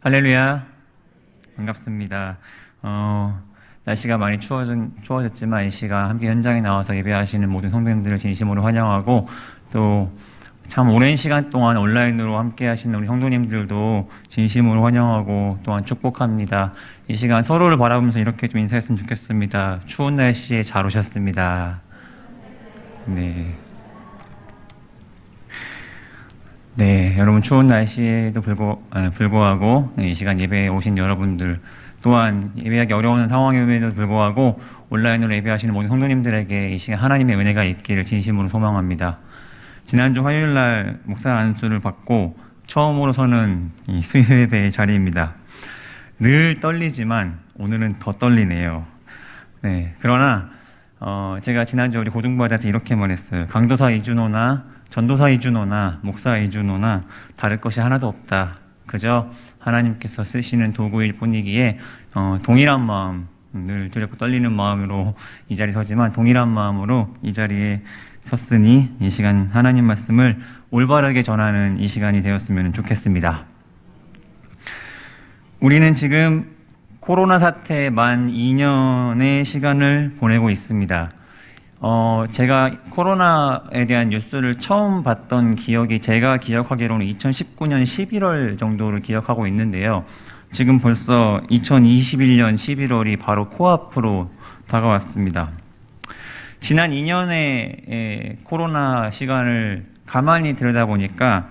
할렐루야. 반갑습니다. 날씨가 많이 추워졌지만 이 시간 함께 현장에 나와서 예배하시는 모든 성도님들을 진심으로 환영하고, 또 참 오랜 시간 동안 온라인으로 함께 하시는 우리 성도님들도 진심으로 환영하고 또한 축복합니다. 이 시간 서로를 바라보면서 이렇게 좀 인사했으면 좋겠습니다. 추운 날씨에 잘 오셨습니다. 네. 네, 여러분 추운 날씨에도 불구하고 이 시간 예배에 오신 여러분들, 또한 예배하기 어려운 상황임에도 불구하고 온라인으로 예배하시는 모든 성도님들에게 이 시간 하나님의 은혜가 있기를 진심으로 소망합니다. 지난주 화요일날 목사 안수를 받고 처음으로 서는 이 수요 예배의 자리입니다. 늘 떨리지만 오늘은 더 떨리네요. 네, 그러나 제가 지난주 우리 고등부한테 이렇게 말했어요. 강도사 이준호나 전도사 이준호나 목사 이준호나 다를 것이 하나도 없다. 그저 하나님께서 쓰시는 도구일 뿐이기에 동일한 마음, 늘 두렵고 떨리는 마음으로 이 자리에 서지만 동일한 마음으로 이 자리에 섰으니 이 시간 하나님 말씀을 올바르게 전하는 이 시간이 되었으면 좋겠습니다. 우리는 지금 코로나 사태 만 2년의 시간을 보내고 있습니다. 제가 코로나에 대한 뉴스를 처음 봤던 기억이, 제가 기억하기로는 2019년 11월 정도를 기억하고 있는데요. 지금 벌써 2021년 11월이 바로 코앞으로 다가왔습니다. 지난 2년의 코로나 시간을 가만히 들여다보니까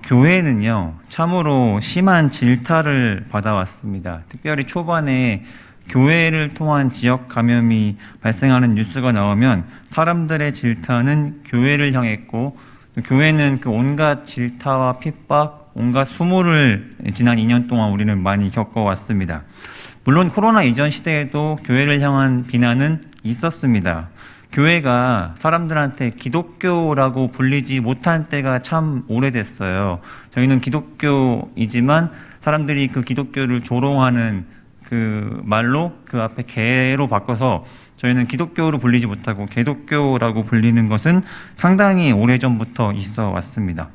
교회는요, 참으로 심한 질타를 받아왔습니다. 특별히 초반에 교회를 통한 지역 감염이 발생하는 뉴스가 나오면 사람들의 질타는 교회를 향했고, 교회는 그 온갖 질타와 핍박, 온갖 수모를 지난 2년 동안 우리는 많이 겪어왔습니다. 물론 코로나 이전 시대에도 교회를 향한 비난은 있었습니다. 교회가 사람들한테 기독교라고 불리지 못한 때가 참 오래됐어요. 저희는 기독교이지만 사람들이 그 기독교를 조롱하는 그 말로 그 앞에 개로 바꿔서 저희는 기독교로 불리지 못하고 개독교라고 불리는 것은 상당히 오래전부터 있어 왔습니다.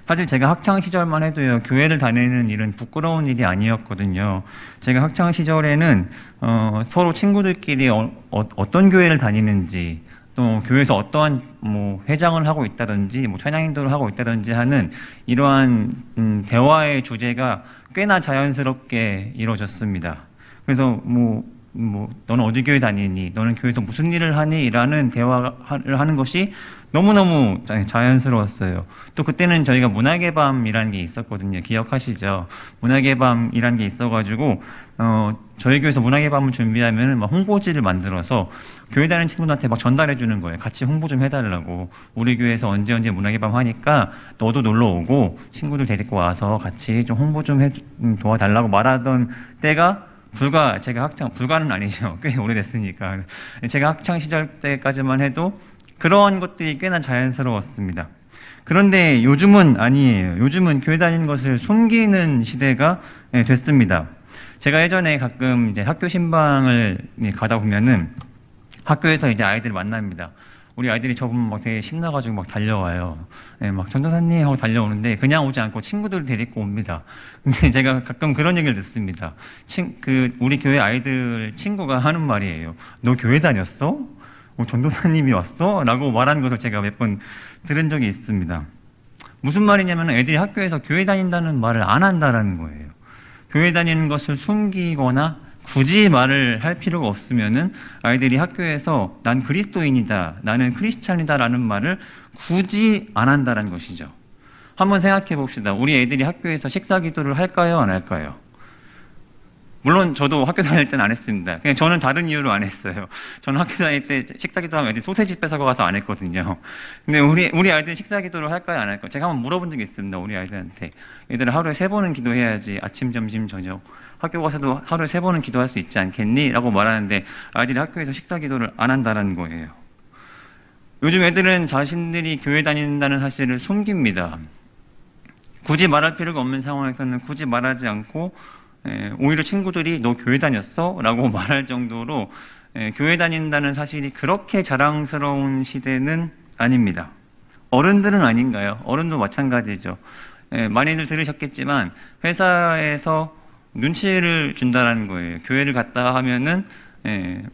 사실 제가 학창 시절만 해도요, 교회를 다니는 일은 부끄러운 일이 아니었거든요. 제가 학창 시절에는 서로 친구들끼리 어떤 교회를 다니는지, 또 교회에서 어떠한 회장을 하고 있다든지 찬양인도를 하고 있다든지 하는 이러한 대화의 주제가 꽤나 자연스럽게 이루어졌습니다. 그래서 너는 어디 교회 다니니? 너는 교회에서 무슨 일을 하니? 라는 대화를 하는 것이 너무너무 자연스러웠어요. 또 그때는 저희가 문학의 밤이라는 게 있었거든요. 기억하시죠? 문학의 밤이라는 게 있어가지고 저희 교회에서 문학의 밤을 준비하면 막 홍보지를 만들어서 교회 다니는 친구들한테 막 전달해 주는 거예요. 같이 홍보 좀 해달라고. 우리 교회에서 언제 문학의 밤 하니까 너도 놀러 오고 친구들 데리고 와서 같이 좀 홍보 좀 도와달라고 말하던 때가 불가는 아니죠. 꽤 오래됐으니까. 제가 학창 시절 때까지만 해도 그런 것들이 꽤나 자연스러웠습니다. 그런데 요즘은 아니에요. 요즘은 교회 다니는 것을 숨기는 시대가 됐습니다. 제가 예전에 가끔 이제 학교 신방을 가다 보면은 학교에서 이제 아이들 만납니다. 우리 아이들이 저보면 막 되게 신나가지고 막 달려와요. 막 전도사님 하고 달려오는데 그냥 오지 않고 친구들을 데리고 옵니다. 근데 제가 가끔 그런 얘기를 듣습니다. 우리 교회 아이들 친구가 하는 말이에요. 너 교회 다녔어? 전도사님이 왔어? 라고 말하는 것을 제가 몇 번 들은 적이 있습니다. 무슨 말이냐면 애들이 학교에서 교회 다닌다는 말을 안 한다라는 거예요. 교회 다니는 것을 숨기거나 굳이 말을 할 필요가 없으면은 아이들이 학교에서 난 그리스도인이다, 나는 크리스찬이다 라는 말을 굳이 안 한다는 것이죠. 한번 생각해 봅시다. 우리 애들이 학교에서 식사 기도를 할까요? 안 할까요? 물론 저도 학교 다닐 때는 안 했습니다. 그냥 저는 다른 이유로 안 했어요. 저는 학교 다닐 때 식사 기도하면 애들이 소세지 뺏어가 가서 안 했거든요. 근데 우리 아이들은 식사 기도를 할까요? 안 할까요? 제가 한번 물어본 적이 있습니다. 우리 아이들한테. 얘들아, 하루에 3번은 기도해야지. 아침, 점심, 저녁. 학교 가서도 하루에 3번은 기도할 수 있지 않겠니? 라고 말하는데 아이들이 학교에서 식사 기도를 안 한다는 거예요. 요즘 애들은 자신들이 교회 다닌다는 사실을 숨깁니다. 굳이 말할 필요가 없는 상황에서는 굳이 말하지 않고 오히려 친구들이 너 교회 다녔어? 라고 말할 정도로 교회 다닌다는 사실이 그렇게 자랑스러운 시대는 아닙니다. 어른들은 아닌가요? 어른도 마찬가지죠. 많이들 들으셨겠지만 회사에서 눈치를 준다라는 거예요. 교회를 갔다 하면은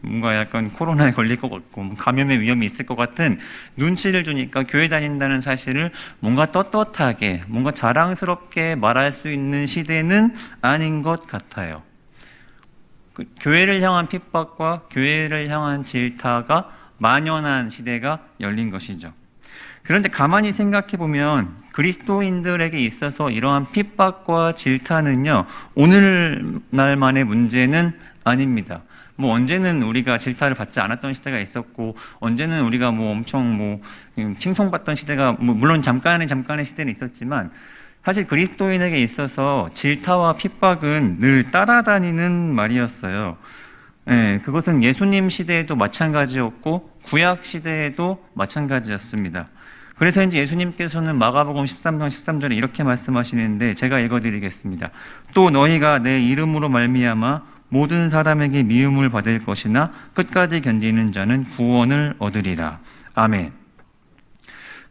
뭔가 약간 코로나에 걸릴 것 같고 감염의 위험이 있을 것 같은 눈치를 주니까 교회 다닌다는 사실을 뭔가 떳떳하게 뭔가 자랑스럽게 말할 수 있는 시대는 아닌 것 같아요. 교회를 향한 핍박과 교회를 향한 질타가 만연한 시대가 열린 것이죠. 그런데 가만히 생각해 보면 그리스도인들에게 있어서 이러한 핍박과 질타는요, 오늘날만의 문제는 아닙니다. 언제는 우리가 질타를 받지 않았던 시대가 있었고, 언제는 우리가 엄청 칭송받던 시대가, 물론 잠깐의 시대는 있었지만, 사실 그리스도인에게 있어서 질타와 핍박은 늘 따라다니는 말이었어요. 그것은 예수님 시대에도 마찬가지였고, 구약 시대에도 마찬가지였습니다. 그래서 이제 예수님께서는 마가복음 13장 13절에 이렇게 말씀하시는데 제가 읽어드리겠습니다. 또 너희가 내 이름으로 말미암아 모든 사람에게 미움을 받을 것이나 끝까지 견디는 자는 구원을 얻으리라. 아멘.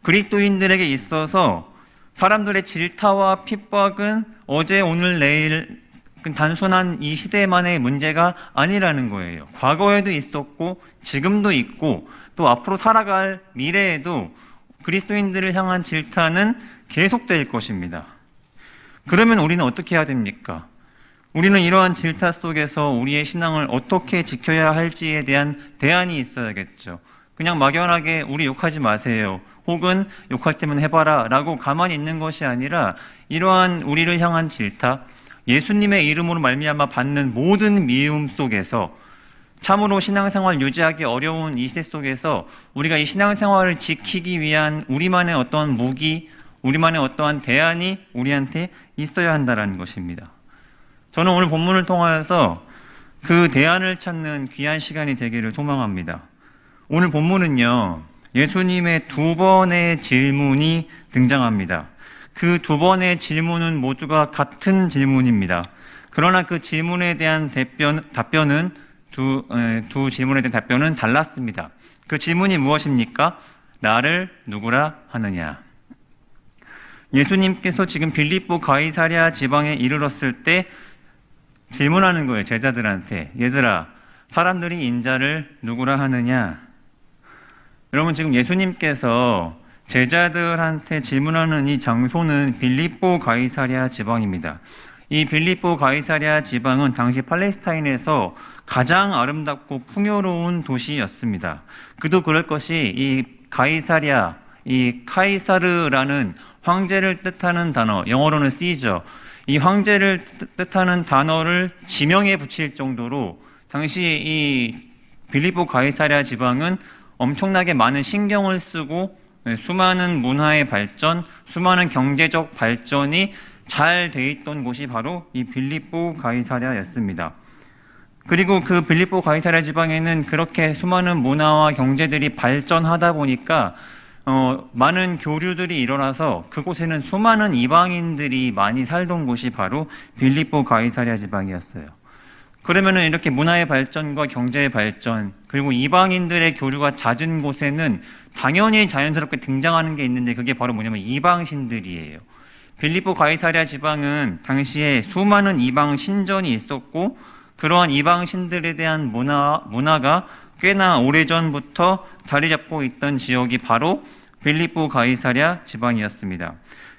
그리스도인들에게 있어서 사람들의 질타와 핍박은 어제 오늘 내일 단순한 이 시대만의 문제가 아니라는 거예요. 과거에도 있었고 지금도 있고 또 앞으로 살아갈 미래에도 그리스도인들을 향한 질타는 계속될 것입니다. 그러면 우리는 어떻게 해야 됩니까? 우리는 이러한 질타 속에서 우리의 신앙을 어떻게 지켜야 할지에 대한 대안이 있어야겠죠. 그냥 막연하게 우리 욕하지 마세요. 혹은 욕할 때면 해봐라 라고 가만히 있는 것이 아니라 이러한 우리를 향한 질타, 예수님의 이름으로 말미암아 받는 모든 미움 속에서 참으로 신앙생활 유지하기 어려운 이 시대 속에서 우리가 이 신앙생활을 지키기 위한 우리만의 어떠한 무기, 우리만의 어떠한 대안이 우리한테 있어야 한다는 것입니다. 저는 오늘 본문을 통하여서 그 대안을 찾는 귀한 시간이 되기를 소망합니다. 오늘 본문은요, 예수님의 두 번의 질문이 등장합니다. 그 두 번의 질문은 모두가 같은 질문입니다. 그러나 그 질문에 대한 답변은 두 질문에 대한 답변은 달랐습니다. 그 질문이 무엇입니까? 나를 누구라 하느냐? 예수님께서 지금 빌립보 가이사랴 지방에 이르렀을 때 질문하는 거예요. 제자들한테. 얘들아, 사람들이 인자를 누구라 하느냐? 여러분, 지금 예수님께서 제자들한테 질문하는 이 장소는 빌립보 가이사랴 지방입니다. 이 빌립보 가이사랴 지방은 당시 팔레스타인에서 가장 아름답고 풍요로운 도시였습니다. 그도 그럴 것이 이 가이사랴, 이 카이사르라는 황제를 뜻하는 단어, 영어로는 시저, 이 황제를 뜻하는 단어를 지명에 붙일 정도로 당시 이 빌립보 가이사랴 지방은 엄청나게 많은 신경을 쓰고 수많은 문화의 발전, 수많은 경제적 발전이 잘 돼 있던 곳이 바로 이 빌립보 가이사랴였습니다. 그리고 그 빌립보 가이사랴 지방에는 그렇게 수많은 문화와 경제들이 발전하다 보니까 많은 교류들이 일어나서 그곳에는 수많은 이방인들이 많이 살던 곳이 바로 빌립보 가이사랴 지방이었어요. 그러면은 이렇게 문화의 발전과 경제의 발전, 그리고 이방인들의 교류가 잦은 곳에는 당연히 자연스럽게 등장하는 게 있는데 그게 바로 뭐냐면 이방신들이에요. 빌립보 가이사랴 지방은 당시에 수많은 이방 신전이 있었고 그러한 이방 신들에 대한 문화가 꽤나 오래전부터 자리 잡고 있던 지역이 바로 빌립보 가이사랴 지방이었습니다.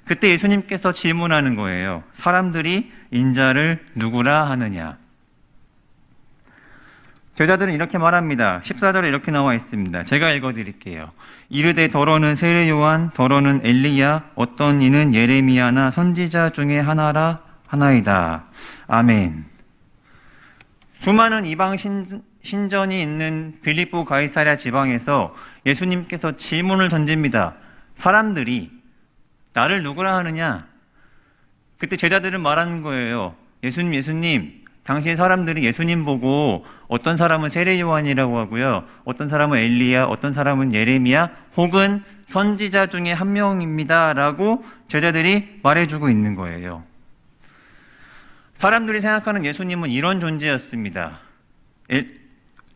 그때 예수님께서 질문하는 거예요. 사람들이 인자를 누구라 하느냐? 제자들은 이렇게 말합니다. 14절에 이렇게 나와 있습니다. 제가 읽어드릴게요. 이르되 더러는 세례 요한, 더러는 엘리야, 어떤 이는 예레미야나 선지자 중에 하나이다. 아멘. 수많은 이방 신전이 있는 빌립보 가이사랴 지방에서 예수님께서 질문을 던집니다. 사람들이 나를 누구라 하느냐? 그때 제자들은 말하는 거예요. 예수님, 당시 사람들이 예수님 보고 어떤 사람은 세례 요한이라고 하고요. 어떤 사람은 엘리야, 어떤 사람은 예레미야, 혹은 선지자 중에 한 명입니다. 라고 제자들이 말해주고 있는 거예요. 사람들이 생각하는 예수님은 이런 존재였습니다.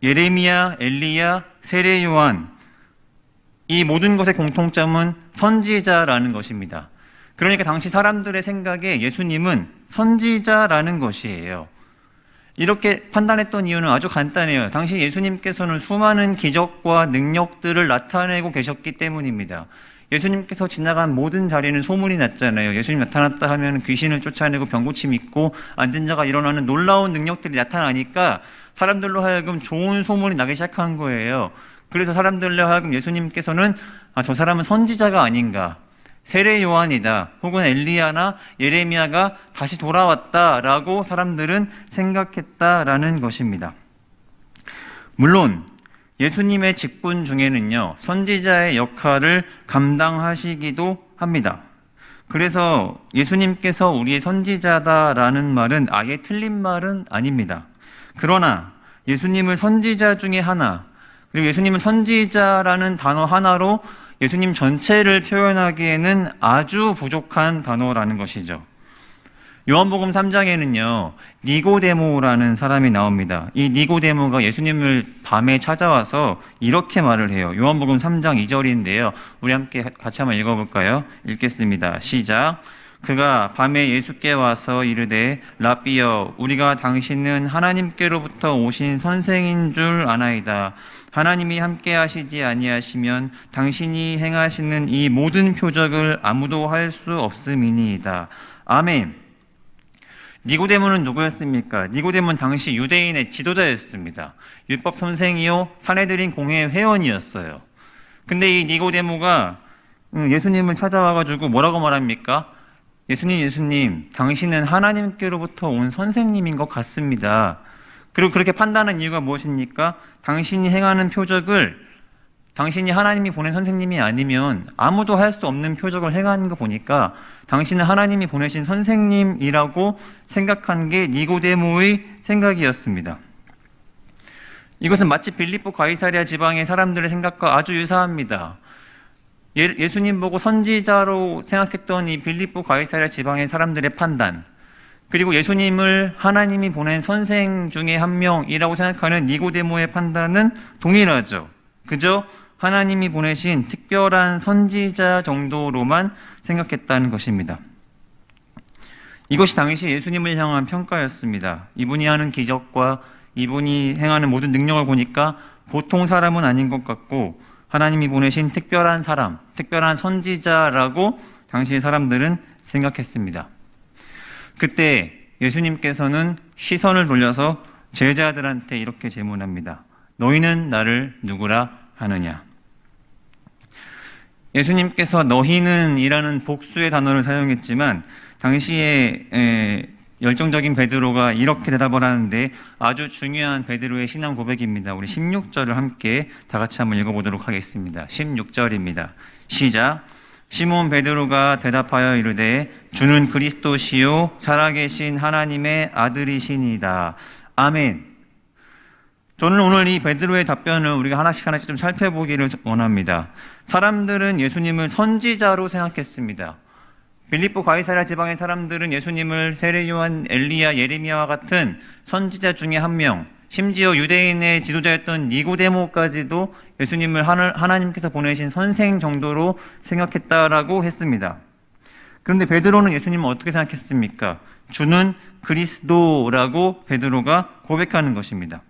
예레미야, 엘리야, 세례 요한, 이 모든 것의 공통점은 선지자라는 것입니다. 그러니까 당시 사람들의 생각에 예수님은 선지자라는 것이에요. 이렇게 판단했던 이유는 아주 간단해요. 당시 예수님께서는 수많은 기적과 능력들을 나타내고 계셨기 때문입니다. 예수님께서 지나간 모든 자리는 소문이 났잖아요. 예수님 나타났다 하면 귀신을 쫓아내고 병고침 있고 앉은 자가 일어나는 놀라운 능력들이 나타나니까 사람들로 하여금 좋은 소문이 나기 시작한 거예요. 그래서 사람들로 하여금 예수님께서는 저 사람은 선지자가 아닌가, 세례 요한이다, 혹은 엘리야나 예레미야가 다시 돌아왔다라고 사람들은 생각했다라는 것입니다. 물론 예수님의 직분 중에는요, 선지자의 역할을 감당하시기도 합니다. 그래서 예수님께서 우리의 선지자다라는 말은 아예 틀린 말은 아닙니다. 그러나 예수님을 선지자 중에 하나, 그리고 예수님은 선지자라는 단어 하나로 예수님 전체를 표현하기에는 아주 부족한 단어라는 것이죠. 요한복음 3장에는요, 니고데모라는 사람이 나옵니다. 이 니고데모가 예수님을 밤에 찾아와서 이렇게 말을 해요. 요한복음 3장 2절인데요. 우리 함께 같이 한번 읽어볼까요? 읽겠습니다. 시작. 그가 밤에 예수께 와서 이르되 라삐여, 우리가 당신은 하나님께로부터 오신 선생인 줄 아나이다. 하나님이 함께 하시지 아니하시면 당신이 행하시는 이 모든 표적을 아무도 할 수 없음이니이다. 아멘. 니고데모는 누구였습니까? 니고데모는 당시 유대인의 지도자였습니다. 율법 선생이요, 산헤드린 공회 회원이었어요. 근데 이 니고데모가 예수님을 찾아와가지고 뭐라고 말합니까? 예수님, 당신은 하나님께로부터 온 선생님인 것 같습니다. 그리고 그렇게 판단한 이유가 무엇입니까? 당신이 행하는 표적을 당신이 하나님이 보낸 선생님이 아니면 아무도 할 수 없는 표적을 행하는 거 보니까 당신은 하나님이 보내신 선생님이라고 생각한 게 니고데모의 생각이었습니다. 이것은 마치 빌립보 가이사랴 지방의 사람들의 생각과 아주 유사합니다. 예수님 보고 선지자로 생각했던 이 빌립보 가이사랴 지방의 사람들의 판단, 그리고 예수님을 하나님이 보낸 선생 중에 한 명이라고 생각하는 니고데모의 판단은 동일하죠. 그저 하나님이 보내신 특별한 선지자 정도로만 생각했다는 것입니다. 이것이 당시 예수님을 향한 평가였습니다. 이분이 하는 기적과 이분이 행하는 모든 능력을 보니까 보통 사람은 아닌 것 같고 하나님이 보내신 특별한 사람, 특별한 선지자라고 당시의 사람들은 생각했습니다. 그때 예수님께서는 시선을 돌려서 제자들한테 이렇게 질문합니다. 너희는 나를 누구라 하느냐? 예수님께서 너희는 이라는 복수의 단어를 사용했지만 당시에 열정적인 베드로가 이렇게 대답을 하는데 아주 중요한 베드로의 신앙 고백입니다. 우리 16절을 함께 다 같이 한번 읽어보도록 하겠습니다. 16절입니다. 시작. 시몬 베드로가 대답하여 이르되 주는 그리스도시요 살아계신 하나님의 아들이시니이다. 아멘. 저는 오늘 이 베드로의 답변을 우리가 하나씩 좀 살펴보기를 원합니다. 사람들은 예수님을 선지자로 생각했습니다. 빌립보 가이사랴 지방의 사람들은 예수님을 세례 요한, 엘리야, 예레미야와 같은 선지자 중에 한 명, 심지어 유대인의 지도자였던 니고데모까지도 예수님을 하나님께서 보내신 선생 정도로 생각했다라고 했습니다. 그런데 베드로는 예수님을 어떻게 생각했습니까? 주는 그리스도라고 베드로가 고백하는 것입니다.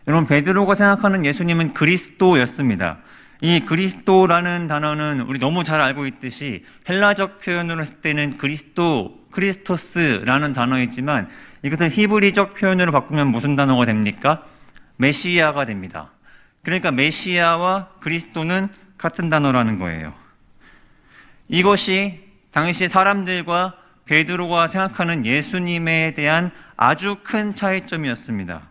여러분, 베드로가 생각하는 예수님은 그리스도였습니다. 이 그리스도라는 단어는 우리 너무 잘 알고 있듯이 헬라적 표현으로 했을 때는 크리스토스라는 단어이지만 이것을 히브리적 표현으로 바꾸면 무슨 단어가 됩니까? 메시아가 됩니다. 그러니까 메시아와 그리스도는 같은 단어라는 거예요. 이것이 당시 사람들과 베드로가 생각하는 예수님에 대한 아주 큰 차이점이었습니다.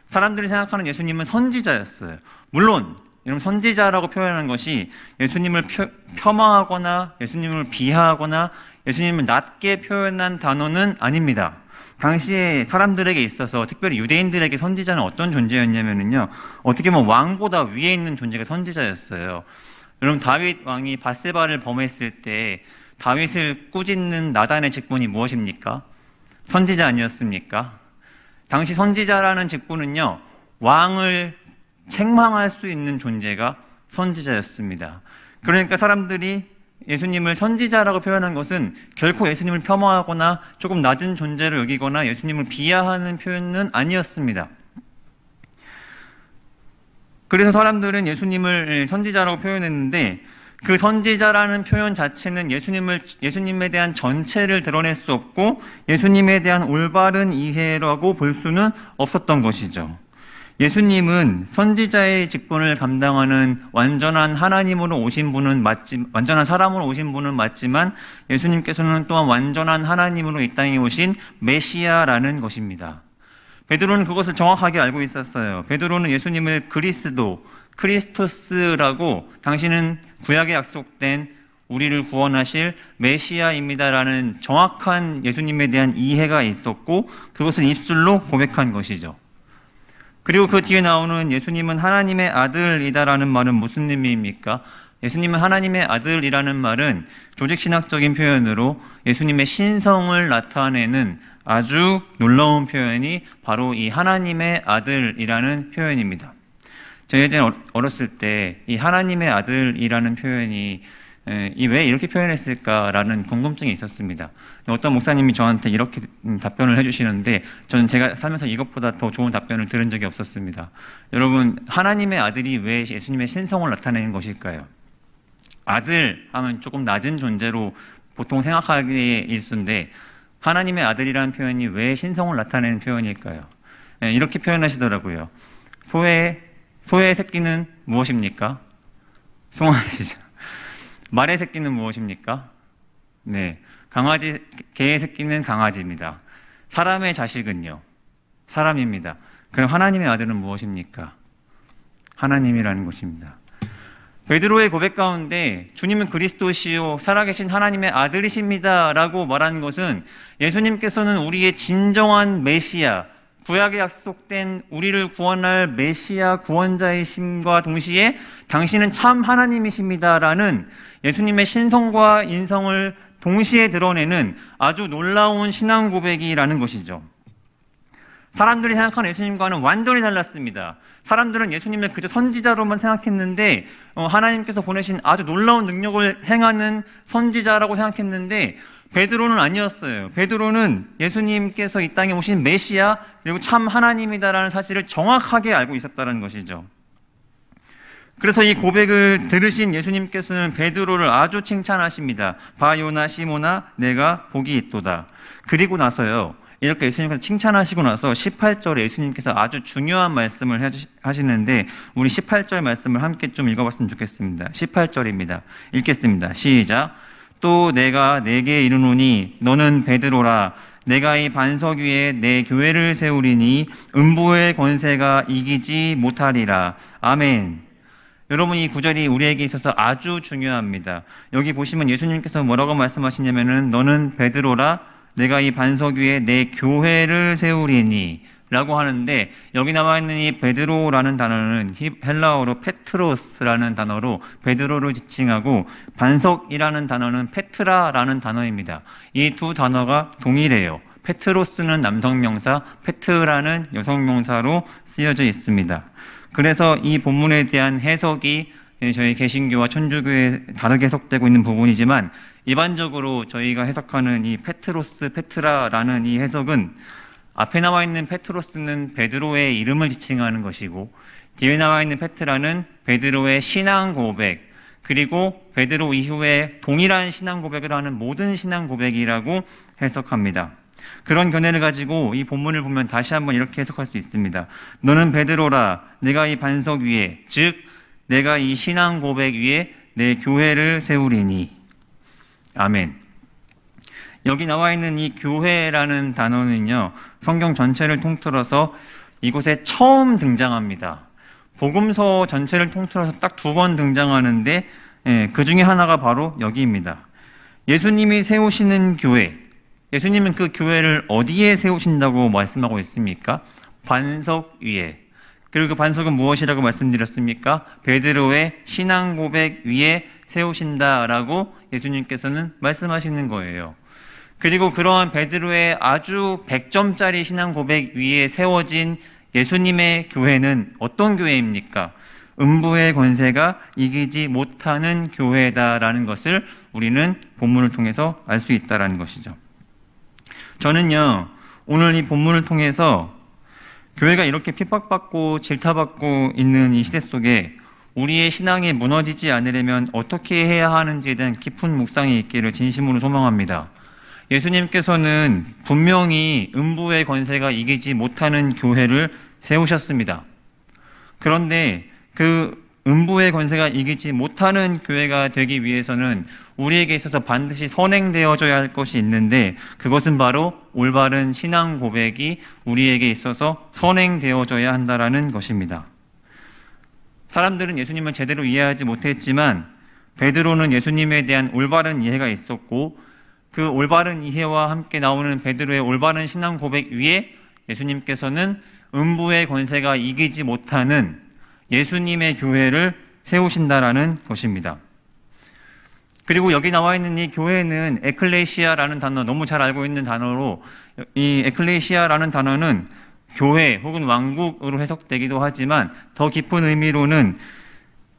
사람들이 생각하는 예수님은 선지자였어요. 물론 여러분, 선지자라고 표현하는 것이 예수님을 폄하하거나 예수님을 비하하거나 예수님을 낮게 표현한 단어는 아닙니다. 당시에 사람들에게 있어서 특별히 유대인들에게 선지자는 어떤 존재였냐면요, 어떻게 보면 왕보다 위에 있는 존재가 선지자였어요. 여러분, 다윗 왕이 밧세바를 범했을 때 다윗을 꾸짖는 나단의 직분이 무엇입니까? 선지자 아니었습니까? 당시 선지자라는 직분은요, 왕을 책망할 수 있는 존재가 선지자였습니다. 그러니까 사람들이 예수님을 선지자라고 표현한 것은 결코 예수님을 폄하하거나 조금 낮은 존재로 여기거나 예수님을 비하하는 표현은 아니었습니다. 그래서 사람들은 예수님을 선지자라고 표현했는데 그 선지자라는 표현 자체는 예수님에 대한 전체를 드러낼 수 없고 예수님에 대한 올바른 이해라고 볼 수는 없었던 것이죠. 예수님은 선지자의 직분을 감당하는 완전한 하나님으로 오신 분은 완전한 사람으로 오신 분은 맞지만 예수님께서는 또한 완전한 하나님으로 이 땅에 오신 메시아라는 것입니다. 베드로는 그것을 정확하게 알고 있었어요. 베드로는 예수님을 크리스토스라고 당신은 구약에 약속된 우리를 구원하실 메시아입니다라는 정확한 예수님에 대한 이해가 있었고 그것을 입술로 고백한 것이죠. 그리고 그 뒤에 나오는 예수님은 하나님의 아들이다라는 말은 무슨 의미입니까? 예수님은 하나님의 아들이라는 말은 조직신학적인 표현으로 예수님의 신성을 나타내는 아주 놀라운 표현이 바로 이 하나님의 아들이라는 표현입니다. 제가 예전에 어렸을 때 이 하나님의 아들이라는 표현이 왜 이렇게 표현했을까라는 궁금증이 있었습니다. 어떤 목사님이 저한테 이렇게 답변을 해주시는데 저는 제가 살면서 이것보다 더 좋은 답변을 들은 적이 없었습니다. 여러분, 하나님의 아들이 왜 예수님의 신성을 나타내는 것일까요? 아들 하면 조금 낮은 존재로 보통 생각하기에 일수인데 하나님의 아들이라는 표현이 왜 신성을 나타내는 표현일까요? 이렇게 표현하시더라고요. 소의 새끼는 무엇입니까? 송아지죠. 말의 새끼는 무엇입니까? 네, 개의 새끼는 강아지입니다. 사람의 자식은요? 사람입니다. 그럼 하나님의 아들은 무엇입니까? 하나님이라는 것입니다. 베드로의 고백 가운데 주님은 그리스도시요 살아계신 하나님의 아들이십니다 라고 말한 것은 예수님께서는 우리의 진정한 메시아, 구약에 약속된 우리를 구원할 메시아 구원자이심과 동시에 당신은 참 하나님이십니다라는 예수님의 신성과 인성을 동시에 드러내는 아주 놀라운 신앙 고백이라는 것이죠. 사람들이 생각하는 예수님과는 완전히 달랐습니다. 사람들은 예수님을 그저 선지자로만 생각했는데 하나님께서 보내신 아주 놀라운 능력을 행하는 선지자라고 생각했는데 베드로는 아니었어요. 베드로는 예수님께서 이 땅에 오신 메시아 그리고 참 하나님이다라는 사실을 정확하게 알고 있었다는 것이죠. 그래서 이 고백을 들으신 예수님께서는 베드로를 아주 칭찬하십니다. 바요나 시모나 내가 복이 있도다. 그리고 나서요. 이렇게 예수님께서 칭찬하시고 나서 18절에 예수님께서 아주 중요한 말씀을 하시는데 우리 18절 말씀을 함께 좀 읽어봤으면 좋겠습니다. 18절입니다. 읽겠습니다. 시작. 또 내가 네게 이르노니 너는 베드로라. 내가 이 반석 위에 내 교회를 세우리니 음부의 권세가 이기지 못하리라. 아멘. 여러분, 이 구절이 우리에게 있어서 아주 중요합니다. 여기 보시면 예수님께서 뭐라고 말씀하시냐면은 너는 베드로라. 내가 이 반석 위에 내 교회를 세우리니 라고 하는데 여기 나와 있는 이 베드로라는 단어는 헬라어로 페트로스라는 단어로 베드로를 지칭하고 반석이라는 단어는 페트라라는 단어입니다. 이 두 단어가 동일해요. 페트로스는 남성명사, 페트라는 여성명사로 쓰여져 있습니다. 그래서 이 본문에 대한 해석이 저희 개신교와 천주교에 다르게 해석되고 있는 부분이지만 일반적으로 저희가 해석하는 이 페트로스, 페트라라는 이 해석은 앞에 나와 있는 페트로스는 베드로의 이름을 지칭하는 것이고 뒤에 나와 있는 페트라는 베드로의 신앙 고백 그리고 베드로 이후에 동일한 신앙 고백을 하는 모든 신앙 고백이라고 해석합니다. 그런 견해를 가지고 이 본문을 보면 다시 한번 이렇게 해석할 수 있습니다. 너는 베드로라. 내가 이 반석 위에 즉 내가 이 신앙 고백 위에 내 교회를 세우리니. 아멘. 여기 나와 있는 이 교회라는 단어는요, 성경 전체를 통틀어서 이곳에 처음 등장합니다. 복음서 전체를 통틀어서 딱 2번 등장하는데, 그 중에 하나가 바로 여기입니다. 예수님이 세우시는 교회, 예수님은 그 교회를 어디에 세우신다고 말씀하고 있습니까? 반석 위에. 그리고 그 반석은 무엇이라고 말씀드렸습니까? 베드로의 신앙 고백 위에 세우신다라고 예수님께서는 말씀하시는 거예요. 그리고 그러한 베드로의 아주 100점짜리 신앙 고백 위에 세워진 예수님의 교회는 어떤 교회입니까? 음부의 권세가 이기지 못하는 교회다라는 것을 우리는 본문을 통해서 알 수 있다라는 것이죠. 저는요, 오늘 이 본문을 통해서 교회가 이렇게 핍박받고 질타받고 있는 이 시대 속에 우리의 신앙이 무너지지 않으려면 어떻게 해야 하는지에 대한 깊은 묵상이 있기를 진심으로 소망합니다. 예수님께서는 분명히 음부의 권세가 이기지 못하는 교회를 세우셨습니다. 그런데 그 음부의 권세가 이기지 못하는 교회가 되기 위해서는 우리에게 있어서 반드시 선행되어져야 할 것이 있는데, 그것은 바로 올바른 신앙 고백이 우리에게 있어서 선행되어져야 한다라는 것입니다. 사람들은 예수님을 제대로 이해하지 못했지만 베드로는 예수님에 대한 올바른 이해가 있었고, 그 올바른 이해와 함께 나오는 베드로의 올바른 신앙 고백 위에 예수님께서는 음부의 권세가 이기지 못하는 예수님의 교회를 세우신다라는 것입니다. 그리고 여기 나와 있는 이 교회는 에클레시아라는 단어, 너무 잘 알고 있는 단어로, 이 에클레시아라는 단어는 교회 혹은 왕국으로 해석되기도 하지만 더 깊은 의미로는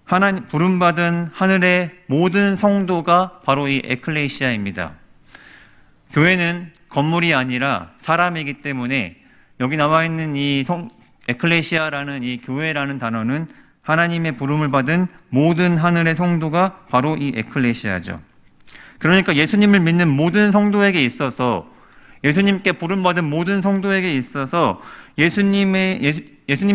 하나님 부름받은 하늘의 모든 성도가 바로 이 에클레시아입니다. 교회는 건물이 아니라 사람이기 때문에 여기 나와 있는 이 에클레시아라는 이 교회라는 단어는 하나님의 부름을 받은 모든 하늘의 성도가 바로 이 에클레시아죠. 그러니까 예수님을 믿는 모든 성도에게 있어서, 예수님께 부름받은 모든 성도에게 있어서 예수님이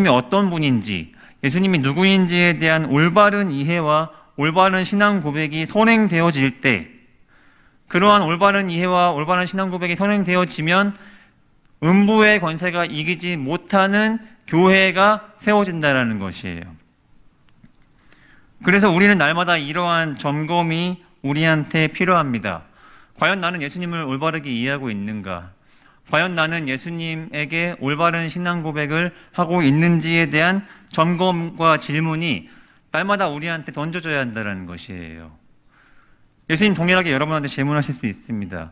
어떤 분인지, 예수님이 누구인지에 대한 올바른 이해와 올바른 신앙 고백이 선행되어질 때, 그러한 올바른 이해와 올바른 신앙 고백이 선행되어지면 음부의 권세가 이기지 못하는 교회가 세워진다는 것이에요. 그래서 우리는 날마다 이러한 점검이 우리한테 필요합니다. 과연 나는 예수님을 올바르게 이해하고 있는가? 과연 나는 예수님에게 올바른 신앙 고백을 하고 있는지에 대한 점검과 질문이 날마다 우리한테 던져져야 한다는 것이에요. 예수님 동일하게 여러분한테 질문하실 수 있습니다.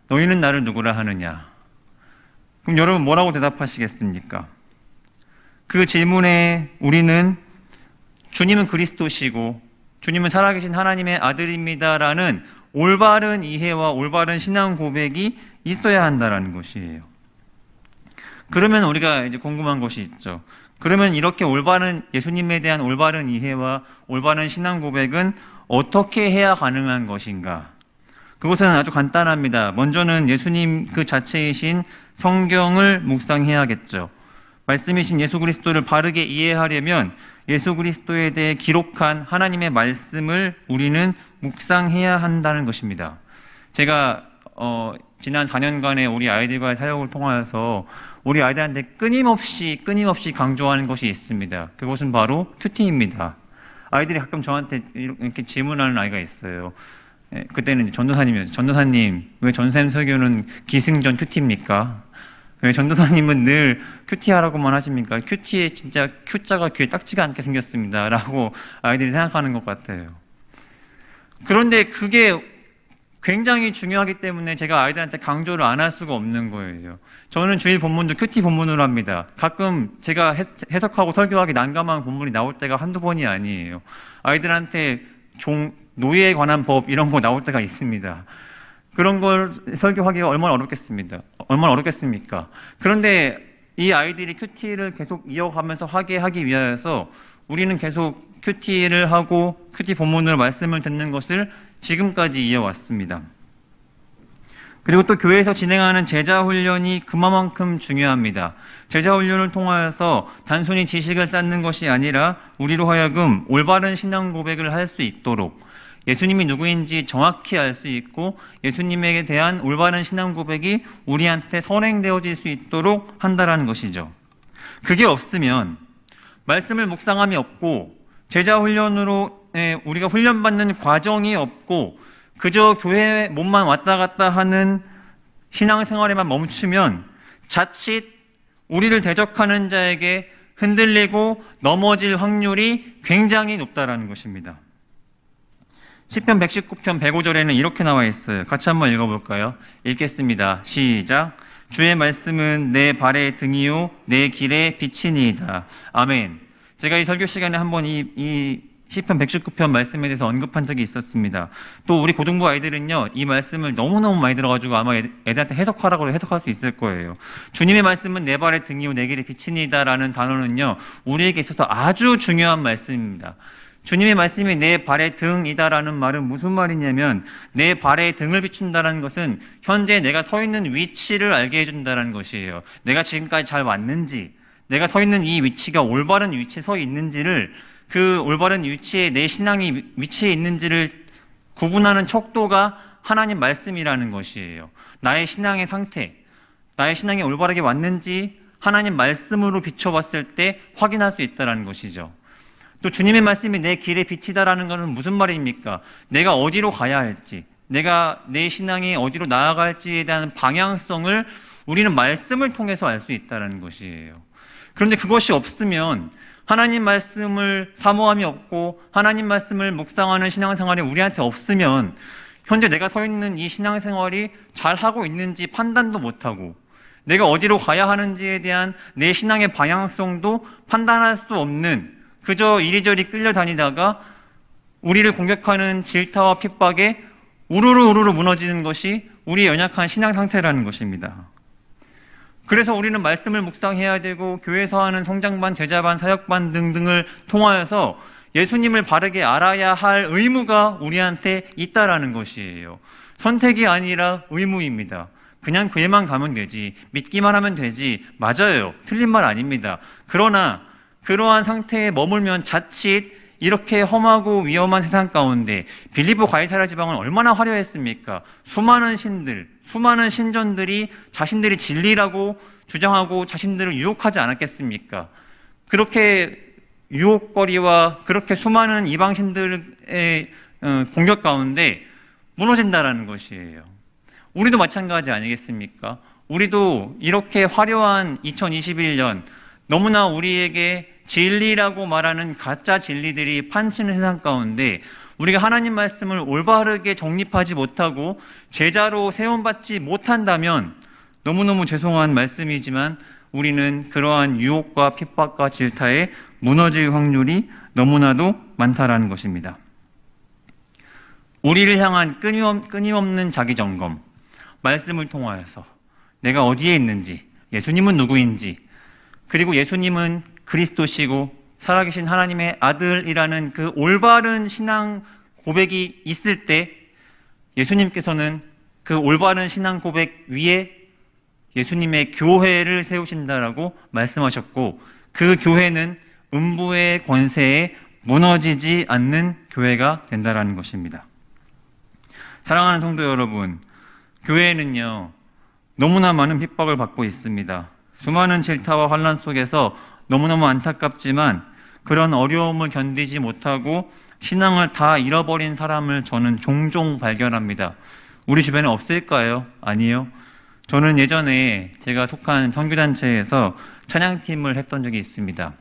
너희는 나를 누구라 하느냐? 그럼 여러분 뭐라고 대답하시겠습니까? 그 질문에 우리는 주님은 그리스도시고 주님은 살아계신 하나님의 아들입니다라는 올바른 이해와 올바른 신앙 고백이 있어야 한다는 것이에요. 그러면 우리가 이제 궁금한 것이 있죠. 그러면 이렇게 올바른 예수님에 대한 올바른 이해와 올바른 신앙 고백은 어떻게 해야 가능한 것인가? 그것은 아주 간단합니다. 먼저는 예수님 그 자체이신 성경을 묵상해야겠죠. 말씀이신 예수 그리스도를 바르게 이해하려면 예수 그리스도에 대해 기록한 하나님의 말씀을 우리는 묵상해야 한다는 것입니다. 제가 지난 4년간의 우리 아이들과의 사역을 통하여서 우리 아이들한테 끊임없이 강조하는 것이 있습니다. 그것은 바로 큐티입니다. 아이들이 가끔 저한테 이렇게 질문하는 아이가 있어요. 그때는 전도사님이었죠. 전도사님, 왜 전쌤 설교는 기승전 큐티입니까? 왜 전도사님은 늘 큐티하라고만 하십니까? 큐티에 진짜 큐자가 귀에 딱지가 않게 생겼습니다. 라고 아이들이 생각하는 것 같아요. 그런데 그게 굉장히 중요하기 때문에 제가 아이들한테 강조를 안 할 수가 없는 거예요. 저는 주일 본문도 큐티 본문으로 합니다. 가끔 제가 해석하고 설교하기 난감한 본문이 나올 때가 한두 번이 아니에요. 아이들한테 노예에 관한 법 이런 거 나올 때가 있습니다. 그런 걸 설교하기가 얼마나 어렵겠습니까? 그런데 이 아이들이 큐티를 계속 이어가면서 하기 위해서 우리는 계속 큐티를 하고 큐티 본문으로 말씀을 듣는 것을 지금까지 이어왔습니다. 그리고 또 교회에서 진행하는 제자훈련이 그만큼 중요합니다. 제자훈련을 통하여서 단순히 지식을 쌓는 것이 아니라 우리로 하여금 올바른 신앙 고백을 할 수 있도록, 예수님이 누구인지 정확히 알 수 있고 예수님에게 대한 올바른 신앙 고백이 우리한테 선행되어질 수 있도록 한다는 것이죠. 그게 없으면 말씀을 묵상함이 없고 제자훈련으로 우리가 훈련받는 과정이 없고 그저 교회에 몸만 왔다 갔다 하는 신앙생활에만 멈추면 자칫 우리를 대적하는 자에게 흔들리고 넘어질 확률이 굉장히 높다라는 것입니다. 시편 119편 105절에는 이렇게 나와 있어요. 같이 한번 읽어볼까요? 읽겠습니다. 시작. 주의 말씀은 내 발의 등이요 내 길의 빛이니이다. 아멘. 제가 이 설교 시간에 한번 이 시편 119편 말씀에 대해서 언급한 적이 있었습니다. 또 우리 고등부 아이들은요, 이 말씀을 너무너무 많이 들어가지고 아마 애들한테 해석하라고 해석할 수 있을 거예요. 주님의 말씀은 내 발의 등이요 내 길의 빛이니다라는 단어는요, 우리에게 있어서 아주 중요한 말씀입니다. 주님의 말씀이 내 발의 등이다라는 말은 무슨 말이냐면, 내 발의 등을 비춘다는 것은 현재 내가 서 있는 위치를 알게 해준다는 것이에요. 내가 지금까지 잘 왔는지, 내가 서 있는 이 위치가 올바른 위치에 서 있는지를, 그 올바른 위치에 내 신앙이 위치해 있는지를 구분하는 척도가 하나님 말씀이라는 것이에요. 나의 신앙의 상태, 나의 신앙이 올바르게 왔는지 하나님 말씀으로 비춰봤을 때 확인할 수 있다는 것이죠. 또 주님의 말씀이 내 길의 빛이다라는 것은 무슨 말입니까? 내가 어디로 가야 할지, 내가 내 신앙이 어디로 나아갈지에 대한 방향성을 우리는 말씀을 통해서 알 수 있다는 것이에요. 그런데 그것이 없으면, 하나님 말씀을 사모함이 없고 하나님 말씀을 묵상하는 신앙생활이 우리한테 없으면, 현재 내가 서 있는 이 신앙생활이 잘하고 있는지 판단도 못하고, 내가 어디로 가야 하는지에 대한 내 신앙의 방향성도 판단할 수 없는, 그저 이리저리 끌려다니다가 우리를 공격하는 질타와 핍박에 우르르 무너지는 것이 우리의 연약한 신앙 상태라는 것입니다. 그래서 우리는 말씀을 묵상해야 되고, 교회에서 하는 성장반, 제자반, 사역반 등등을 통하여서 예수님을 바르게 알아야 할 의무가 우리한테 있다라는 것이에요. 선택이 아니라 의무입니다. 그냥 교회만 가면 되지, 믿기만 하면 되지, 맞아요. 틀린 말 아닙니다. 그러나 그러한 상태에 머물면 자칫 이렇게 험하고 위험한 세상 가운데, 빌립보 가이사랴 지방은 얼마나 화려했습니까? 수많은 신들, 수많은 신전들이 자신들이 진리라고 주장하고 자신들을 유혹하지 않았겠습니까? 그렇게 유혹거리와 그렇게 수많은 이방신들의 공격 가운데 무너진다라는 것이에요. 우리도 마찬가지 아니겠습니까? 우리도 이렇게 화려한 2021년, 너무나 우리에게 진리라고 말하는 가짜 진리들이 판치는 세상 가운데 우리가 하나님 말씀을 올바르게 정립하지 못하고 제자로 세움받지 못한다면, 너무너무 죄송한 말씀이지만 우리는 그러한 유혹과 핍박과 질타에 무너질 확률이 너무나도 많다라는 것입니다. 우리를 향한 끊임없는 자기점검, 말씀을 통하여서 내가 어디에 있는지, 예수님은 누구인지, 그리고 예수님은 그리스도시고 살아계신 하나님의 아들이라는 그 올바른 신앙 고백이 있을 때, 예수님께서는 그 올바른 신앙 고백 위에 예수님의 교회를 세우신다라고 말씀하셨고, 그 교회는 음부의 권세에 무너지지 않는 교회가 된다라는 것입니다. 사랑하는 성도 여러분, 교회는요, 너무나 많은 핍박을 받고 있습니다. 수많은 질타와 환난 속에서 너무너무 안타깝지만 그런 어려움을 견디지 못하고 신앙을 다 잃어버린 사람을 저는 종종 발견합니다. 우리 주변에 없을까요? 아니요. 저는 예전에 제가 속한 선교단체에서 찬양팀을 했던 적이 있습니다.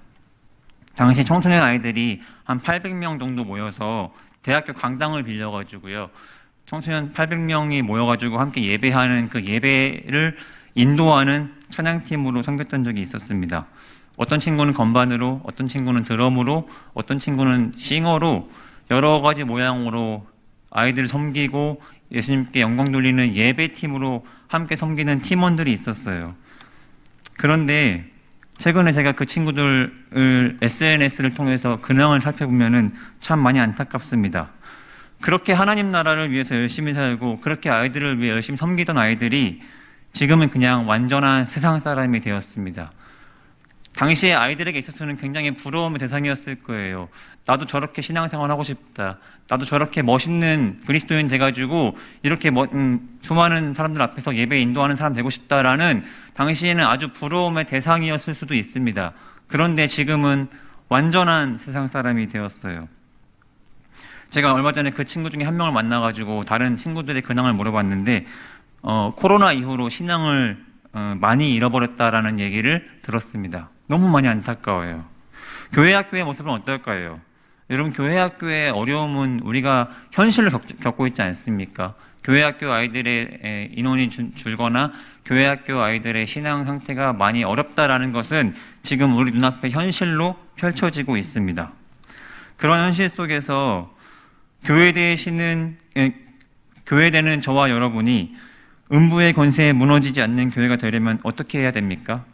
당시 청소년 아이들이 한 800명 정도 모여서 대학교 강당을 빌려가지고요, 청소년 800명이 모여가지고 함께 예배하는 그 예배를 인도하는 찬양팀으로 섬겼던 적이 있었습니다. 어떤 친구는 건반으로, 어떤 친구는 드럼으로, 어떤 친구는 싱어로 여러 가지 모양으로 아이들을 섬기고 예수님께 영광 돌리는 예배팀으로 함께 섬기는 팀원들이 있었어요. 그런데 최근에 제가 그 친구들을 SNS를 통해서 근황을 살펴보면 참 많이 안타깝습니다. 그렇게 하나님 나라를 위해서 열심히 살고 그렇게 아이들을 위해 열심히 섬기던 아이들이 지금은 그냥 완전한 세상 사람이 되었습니다. 당시에 아이들에게 있어서는 굉장히 부러움의 대상이었을 거예요. 나도 저렇게 신앙생활 하고 싶다. 나도 저렇게 멋있는 그리스도인 돼가지고 이렇게 수많은 사람들 앞에서 예배 인도하는 사람 되고 싶다라는 당시에는 아주 부러움의 대상이었을 수도 있습니다. 그런데 지금은 완전한 세상 사람이 되었어요. 제가 얼마 전에 그 친구 중에 한 명을 만나가지고 다른 친구들의 근황을 물어봤는데 코로나 이후로 신앙을 많이 잃어버렸다라는 얘기를 들었습니다. 너무 많이 안타까워요. 교회 학교의 모습은 어떨까요? 여러분, 교회 학교의 어려움은 우리가 현실을 겪고 있지 않습니까? 교회 학교 아이들의 인원이 줄거나 교회 학교 아이들의 신앙 상태가 많이 어렵다라는 것은 지금 우리 눈앞에 현실로 펼쳐지고 있습니다. 그런 현실 속에서 교회되는 저와 여러분이 음부의 권세에 무너지지 않는 교회가 되려면 어떻게 해야 됩니까?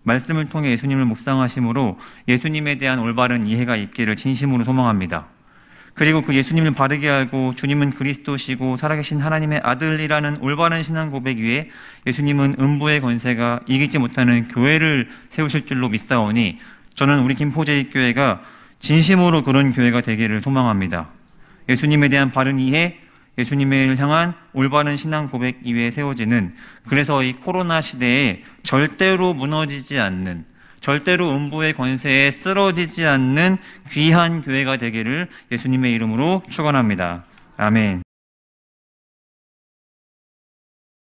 말씀을 통해 예수님을 묵상하심으로 예수님에 대한 올바른 이해가 있기를 진심으로 소망합니다. 그리고 그 예수님을 바르게 알고 주님은 그리스도시고 살아계신 하나님의 아들이라는 올바른 신앙 고백 위에 예수님은 음부의 권세가 이기지 못하는 교회를 세우실 줄로 믿사오니 저는 우리 김포제일교회가 진심으로 그런 교회가 되기를 소망합니다. 예수님에 대한 바른 이해, 예수님을 향한 올바른 신앙 고백 이외에 세워지는, 그래서 이 코로나 시대에 절대로 무너지지 않는, 절대로 음부의 권세에 쓰러지지 않는 귀한 교회가 되기를 예수님의 이름으로 축원합니다. 아멘.